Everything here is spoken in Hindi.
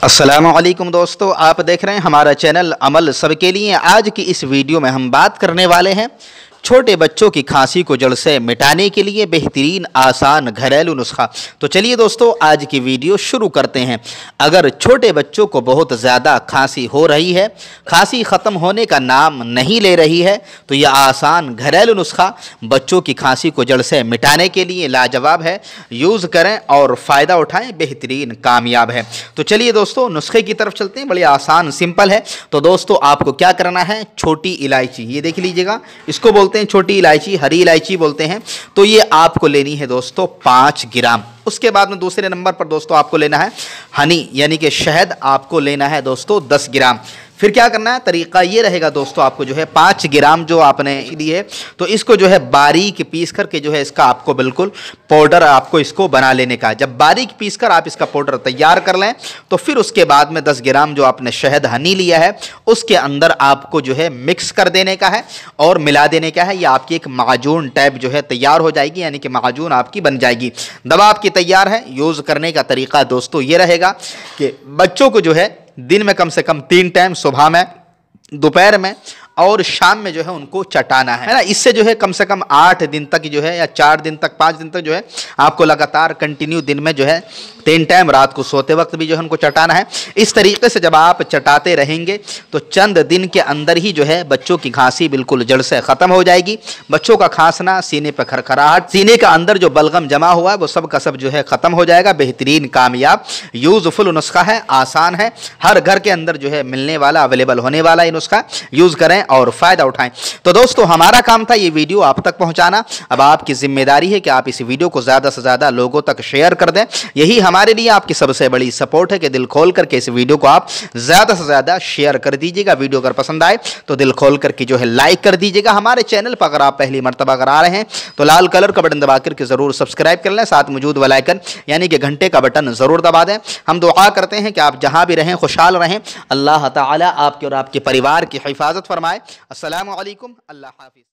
अस्सलामुअलैकुम दोस्तों, आप देख रहे हैं हमारा चैनल अमल सबके लिए। आज की इस वीडियो में हम बात करने वाले हैं छोटे बच्चों की खांसी को जड़ से मिटाने के लिए बेहतरीन आसान घरेलू नुस्खा। तो चलिए दोस्तों, आज की वीडियो शुरू करते हैं। अगर छोटे बच्चों को बहुत ज़्यादा खांसी हो रही है, खांसी ख़त्म होने का नाम नहीं ले रही है, तो यह आसान घरेलू नुस्खा बच्चों की खांसी को जड़ से मिटाने के लिए लाजवाब है। यूज़ करें और फ़ायदा उठाएं, बेहतरीन कामयाब है। तो चलिए दोस्तों, नुस्खे की तरफ चलते हैं। बड़ी आसान सिंपल है। तो दोस्तों, आपको क्या करना है, छोटी इलायची, ये देख लीजिएगा, इसको बोलते हैं छोटी इलायची, हरी इलायची बोलते हैं। तो ये आपको लेनी है दोस्तों 5 ग्राम। उसके बाद में दूसरे नंबर पर दोस्तों आपको लेना है हनी यानी कि शहद, आपको लेना है दोस्तों 10 ग्राम। फिर क्या करना है, तरीका ये रहेगा दोस्तों, आपको जो है 5 ग्राम जो आपने लिए तो इसको जो है बारीक पीस करके जो है इसका आपको बिल्कुल पाउडर आपको इसको बना लेने का। जब बारीक पीस कर आप इसका पाउडर तैयार कर लें तो फिर उसके बाद में 10 ग्राम जो आपने शहद हनी लिया है उसके अंदर आपको जो है मिक्स कर देने का है और मिला देने का है। ये आपकी एक माजून टाइप जो है तैयार हो जाएगी, यानी कि माजून आपकी बन जाएगी। दवा आपकी तैयार है। यूज़ करने का तरीका दोस्तों ये रहेगा कि बच्चों को जो है दिन में कम से कम 3 टाइम, सुबह में, दोपहर में और शाम में जो है उनको चटाना है ना। इससे जो है कम से कम 8 दिन तक जो है, या 4 दिन तक, 5 दिन तक जो है आपको लगातार कंटिन्यू दिन में जो है 3 टाइम, रात को सोते वक्त भी जो है उनको चटाना है। इस तरीके से जब आप चटाते रहेंगे तो चंद दिन के अंदर ही जो है बच्चों की खांसी बिल्कुल जड़ से ख़त्म हो जाएगी। बच्चों का खांसना, सीने पर खरखराहट, सीने का अंदर जो बलगम जमा हुआ है वो सब का सब जो है ख़त्म हो जाएगा। बेहतरीन कामयाब यूज़फुल नुस्खा है, आसान है, हर घर के अंदर जो है मिलने वाला, अवेलेबल होने वाला ये नुस्खा। यूज़ करें और फ़ायदा उठाएं। तो दोस्तों, हमारा काम था ये वीडियो आप तक पहुंचाना। अब आपकी जिम्मेदारी है कि आप इस वीडियो को ज़्यादा से ज़्यादा लोगों तक शेयर कर दें। यही हमारे लिए आपकी सबसे बड़ी सपोर्ट है कि दिल खोल करके इस वीडियो को आप ज़्यादा से ज़्यादा शेयर कर दीजिएगा। वीडियो अगर पसंद आए तो दिल खोल करके जो है लाइक कर दीजिएगा। हमारे चैनल पर अगर आप पहली मरतबा अगर आ रहे हैं तो लाल कलर का बटन दबा करके ज़रूर सब्सक्राइब कर लें। साथ मौजूद वाला आइकन यानी कि घंटे का बटन ज़रूर दबा दें। हम दुआ करते हैं कि आप जहाँ भी रहें खुशहाल रहें। अल्लाह ताला आपके और आपके परिवार की हिफाजत फरमाए। अस्सलामु अलैकुम, अल्लाह हाफिज़।